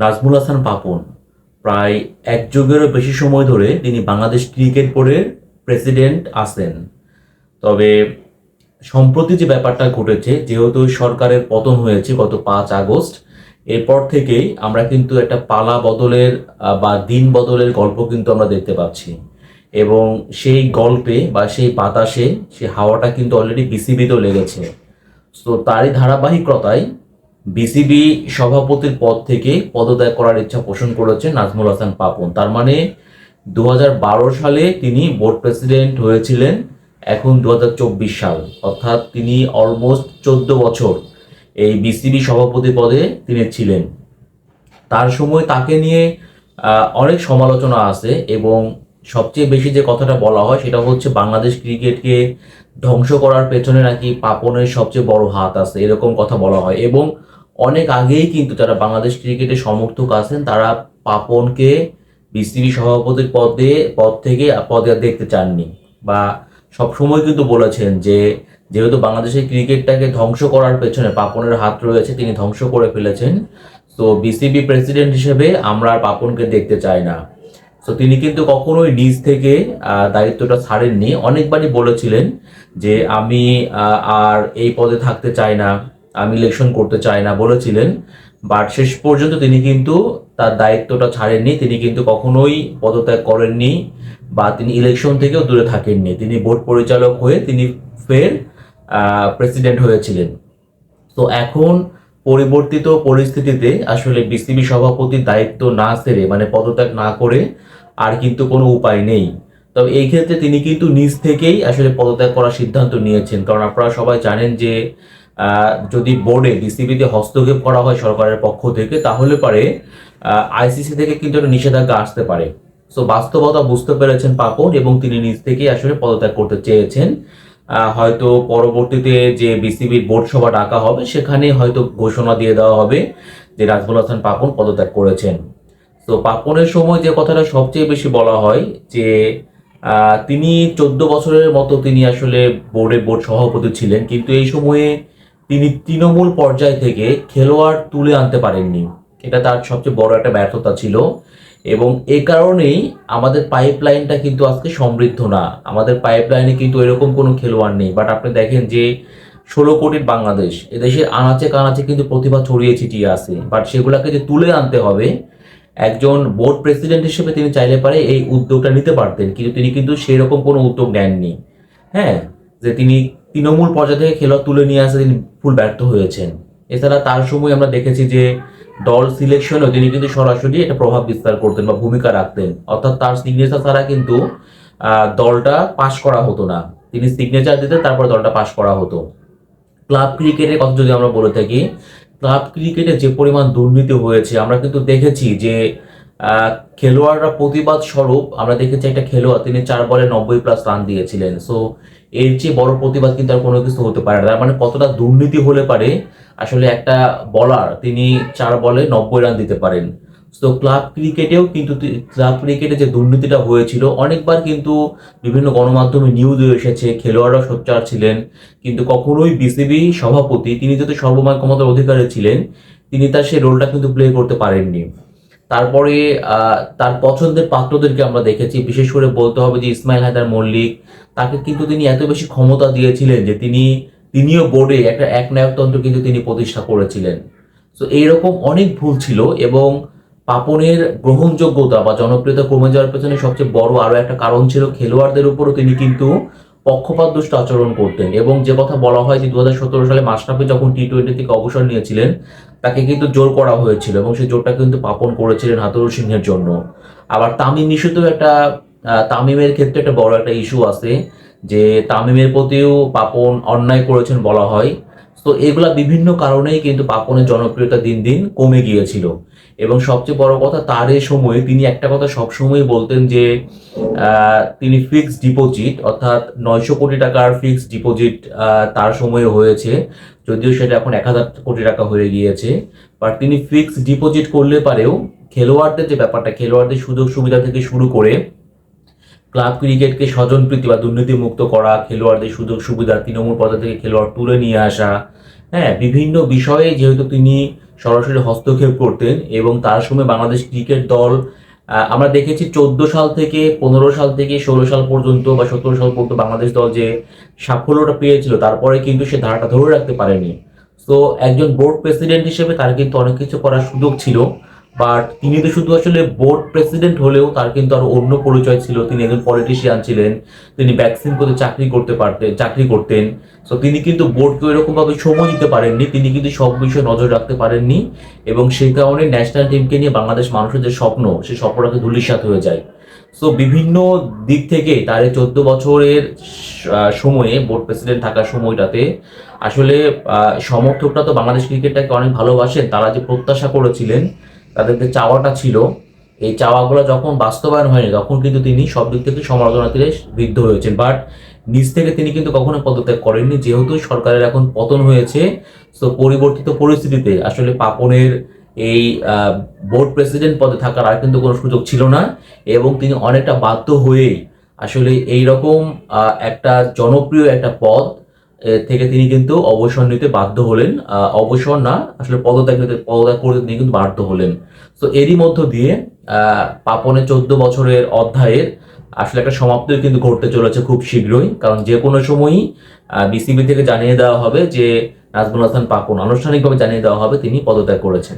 নাজমুল হাসান পাপন প্রায় এক যুগেরও বেশি সময় ধরে তিনি বাংলাদেশ ক্রিকেট বোর্ডের প্রেসিডেন্ট আছেন। তবে সম্প্রতি যে ব্যাপারটা ঘটেছে, যেহেতু সরকারের পতন হয়েছে গত 5 আগস্ট, এরপর থেকেই আমরা কিন্তু একটা পালা বদলের বা দিন বদলের গল্প কিন্তু আমরা দেখতে পাচ্ছি। এবং সেই গল্পে বা সেই বাতাসে সেই হাওয়াটা কিন্তু অলরেডি বিসিবিতেও লেগেছে। তো তারই ধারাবাহিকতায় বিসিবি সভাপতির পদ থেকে পদত্যাগ করার ইচ্ছা পোষণ করেছেন নাজমুল হাসান পাপন। তার মানে 2012 সালে তিনি বোর্ড প্রেসিডেন্ট হয়েছিলেন, এখন 2024 সাল, অর্থাৎ তিনি অলমোস্ট 14 বছর এই বিসিবি সভাপতি পদে তিনি ছিলেন। তার সময় তাকে নিয়ে অনেক সমালোচনা আছে, এবং সবচেয়ে বেশি যে কথাটা বলা হয় সেটা হচ্ছে বাংলাদেশ ক্রিকেটকে ধ্বংস করার পেছনে নাকি পাপনের সবচেয়ে বড় হাত আছে, এরকম কথা বলা হয়। এবং অনেক আগেই কিন্তু যারা বাংলাদেশ ক্রিকেটের সমর্থক আছেন তারা পাপনকে বিসিবি সভাপতির পদ থেকে পদে আর দেখতে চাননি, বা সবসময় কিন্তু বলেছেন যে যেহেতু বাংলাদেশের ক্রিকেটটাকে ধ্বংস করার পেছনে পাপনের হাত রয়েছে, তিনি ধ্বংস করে ফেলেছেন, তো বিসিবি প্রেসিডেন্ট হিসেবে আমরা আর পাপনকে দেখতে চাই না। তো তিনি কিন্তু কখনোই নিজ থেকে দায়িত্বটা ছাড়েননি, অনেকবারই বলেছিলেন যে আমি আর এই পদে থাকতে চাই না, আমি ইলেকশন করতে চাই না বলেছিলেন। বাট শেষ পর্যন্ত তিনি কিন্তু তার দায়িত্বটা ছাড়েননি, তিনি কিন্তু কখনোই পদত্যাগ করেননি, বা তিনি ইলেকশন থেকেও দূরে থাকেননি। তিনি বোর্ড পরিচালক হয়ে তিনি ফের প্রেসিডেন্ট হয়েছিলেন। তো এখন পরিবর্তিত পরিস্থিতিতে আসলে বিসিবি সভাপতির দায়িত্ব না ছেড়ে, মানে পদত্যাগ না করে আর কিন্তু কোনো উপায় নেই। তবে এই ক্ষেত্রে তিনি কিন্তু নিজ থেকেই আসলে পদত্যাগ করার সিদ্ধান্ত নিয়েছেন, কারণ আপনারা সবাই জানেন যে যদি বোর্ডে বিসিবিতে হস্তক্ষেপ করা হয় সরকারের পক্ষ থেকে, তাহলে পারে আইসিসি থেকে কিন্তু একটা নিষেধাজ্ঞা আসতে পারে। সো বাস্তবতা বুঝতে পেরেছেন পাপন, এবং তিনি নিজ থেকেই আসলে পদত্যাগ করতে চেয়েছেন। হয়তো পরবর্তীতে যে বিসিবির বোর্ড সভা ডাকা হবে সেখানে হয়তো ঘোষণা দিয়ে দেওয়া হবে যে নাজমুল হাসান পাপন পদত্যাগ করেছেন। তো পাপনের সময় যে কথাটা সবচেয়ে বেশি বলা হয় যে তিনি 14 বছরের মতো তিনি আসলে বোর্ড সভাপতি ছিলেন, কিন্তু এই সময়ে তিনি তৃণমূল পর্যায় থেকে খেলোয়াড় তুলে আনতে পারেননি। এটা তার সবচেয়ে বড় একটা ব্যর্থতা ছিল, এবং এ কারণেই আমাদের পাইপলাইনটা কিন্তু আজকে সমৃদ্ধ না। আমাদের পাইপলাইনে কিন্তু এরকম কোনো খেলোয়াড় নেই। বাট আপনি দেখেন যে 16 কোটির বাংলাদেশ, এদেশের আনাচে কানাচে কিন্তু প্রতিভা ছড়িয়ে ছিটিয়ে আছে, বাট সেগুলোকে যে তুলে আনতে হবে, একজন বোর্ড প্রেসিডেন্ট হিসেবে তিনি চাইলে পারে এই উদ্যোগটা নিতে পারতেন, কিন্তু তিনি কিন্তু সেই রকম কোনো উদ্যোগ নেননি। হ্যাঁ, যে তিনি তৃণমূল পর্যায়ে থেকে খেলোয়াড় তুলে নিয়ে আসতে তিনি ফুল ব্যর্থ হয়েছেন। এছাড়া তার সময় আমরা দেখেছি যে দল সিলেকশনেও তিনি কিন্তু সরাসরি একটা প্রভাব বিস্তার করতেন বা ভূমিকা রাখতেন, অর্থাৎ তার সিগনেচার ছাড়া কিন্তু দলটা পাশ করা হতো না। তিনি সিগনেচার দিতেন, তারপর দলটা পাশ করা হতো। ক্লাব ক্রিকেটের কথা যদি আমরা বলে থাকি, ক্লাব ক্রিকেটে যে পরিমাণ দুর্নীতি হয়েছে আমরা কিন্তু দেখেছি যে খেলোয়াড়রা প্রতিবাদ স্বরূপ আমরা দেখেছি একটা খেলোয়াড় তিনি 4 বলে 90+ রান দিয়েছিলেন। সো এর চেয়ে বড় প্রতিবাদ কিন্তু আর কোনো কিছু হতে পারে না। তার মানে কতটা দুর্নীতি হলে পারে আসলে একটা বলার তিনি 4 বলে 90 রান দিতে পারেন। তো ক্লাব ক্রিকেটেও কিন্তু ক্লাব ক্রিকেটে যে দুর্নীতিটা হয়েছিল অনেকবার কিন্তু বিভিন্ন গণমাধ্যমে নিউজ এসেছে, খেলোয়াড়রা সোচ্চার ছিলেন, কিন্তু কখনোই বিসিবি সভাপতি, তিনি যেহেতু সর্বময় ক্ষমতার অধিকারী ছিলেন, তিনি তার সেই রোলটা কিন্তু প্লে করতে পারেননি। তারপরে তার পছন্দের পাত্রদেরকে আমরা দেখেছি, বিশেষ করে বলতে হবে যে ইসমাইল হায়দার মল্লিক, তাকে কিন্তু তিনি এত বেশি ক্ষমতা দিয়েছিলেন যে তিনিও বোর্ডে একটা একনায়কতন্ত্র কিন্তু তিনি প্রতিষ্ঠা করেছিলেন। তো এইরকম অনেক ভুল ছিল, এবং পাপনের গ্রহণযোগ্যতা বা জনপ্রিয়তা কমে যাওয়ার পেছনে সবচেয়ে বড় আরো একটা কারণ ছিল খেলোয়াড়দের উপরও তিনি কিন্তু পক্ষপাত দুষ্ট আচরণ করতেন। এবং যে কথা বলা হয় যে 2017 সালে মাশরাফি যখন টি-20 থেকে অবসর নিয়েছিলেন, তাকে কিন্তু জোর করা হয়েছিল, এবং সেই জোরটা কিন্তু পাপন করেছিলেন হাতুরু সিংহের জন্য। আবার তামিম ইস্যুতেও একটা তামিমের ক্ষেত্রে একটা বড় একটা ইস্যু আছে যে তামিমের প্রতিও পাপন অন্যায় করেছেন বলা হয়। তো এগুলা বিভিন্ন কারণেই কিন্তু পাপনের জনপ্রিয়তা দিন দিন কমে গিয়েছিল। এবং সবচেয়ে বড় কথা, তার এই সময়ে তিনি একটা কথা সবসময় বলতেন যে তিনি ফিক্সড ডিপোজিট, অর্থাৎ 900 কোটি টাকার ফিক্সড ডিপোজিট তার সময়ে হয়েছে, যদিও সেটা এখন 1000 কোটি টাকা হয়ে গিয়েছে। বাট তিনি ফিক্সড ডিপোজিট করলে পারেও খেলোয়াড়দের যে ব্যাপারটা, খেলোয়াড়দের সুযোগ সুবিধা থেকে শুরু করে ক্লাব ক্রিকেটকে স্বজনপ্রীতি বা দুর্নীতি মুক্ত করা, খেলোয়াড়দের সুযোগ সুবিধা, তৃণমূল পর্যায় থেকে খেলোয়াড় তুলে নিয়ে আসা, হ্যাঁ, বিভিন্ন বিষয়ে যেহেতু তিনি সরাসরি হস্তক্ষেপ করতেন এবং তার সময় বাংলাদেশ ক্রিকেট দল আমরা দেখেছি 14 সাল থেকে 15 সাল থেকে 16 সাল পর্যন্ত বা 17 সাল পর্যন্ত বাংলাদেশ দল যে সাফল্যটা পেয়েছিল তারপরে কিন্তু সে ধারাটা ধরে রাখতে পারেনি। তো একজন বোর্ড প্রেসিডেন্ট হিসেবে তার কিন্তু অনেক কিছু করার সুযোগ ছিল, বাট তিনি তো শুধু আসলে বোর্ড প্রেসিডেন্ট হলেও তার কিন্তু আরো অন্য পরিচয় ছিল। তিনি একজন পলিটিশিয়ান ছিলেন, তিনি ভ্যাকসিন করতে চাকরি করতেন। তো তিনি কিন্তু বোর্ডকে এরকম ভাবে সময় দিতে পারেননি, তিনি কিন্তু সব বিষয়ে নজর রাখতে পারেননি এবং সেই কারণে ন্যাশনাল টিমকে নিয়ে বাংলাদেশ মানুষের যে স্বপ্ন, সেই স্বপ্নটাকে ধূলিসাৎ হয়ে যায়। সো বিভিন্ন দিক থেকে তার এই 14 বছরের সময়ে বোর্ড প্রেসিডেন্ট থাকার সময়টাতে আসলে সমর্থকরা তো বাংলাদেশ ক্রিকেটটাকে অনেক ভালোবাসেন। তারা যে প্রত্যাশা করেছিলেন, তাদের যে চাওয়াটা ছিল, এই চাওয়াগুলো যখন বাস্তবায়ন হয়নি তখন কিন্তু তিনি সব দিক থেকে সমালোচনা থেকে বিদ্ধ হয়েছেন। বাট নিজ থেকে তিনি কিন্তু কখনো পদত্যাগ করেননি, যেহেতু সরকারের এখন পতন হয়েছে। তো পরিবর্তিত পরিস্থিতিতে আসলে পাপনের এই বোর্ড প্রেসিডেন্ট পদে থাকার আর কিন্তু কোনো সুযোগ ছিল না এবং তিনি অনেকটা বাধ্য হয়েই আসলে এইরকম একটা জনপ্রিয় একটা পদ থেকে তিনি কিন্তু অবসর নিতে বাধ্য হলেন। অবসর না, আসলে পদত্যাগ করতে তিনি কিন্তু বাধ্য হলেন। তো এরই মধ্য দিয়ে পাপনের 14 বছরের অধ্যায়ের আসলে একটা সমাপ্তি কিন্তু ঘটতে চলেছে খুব শীঘ্রই, কারণ যে কোনো সময়ই বিসিবি থেকে জানিয়ে দেওয়া হবে যে নাজমুল হাসান পাপন, আনুষ্ঠানিকভাবে জানিয়ে দেওয়া হবে তিনি পদত্যাগ করেছেন।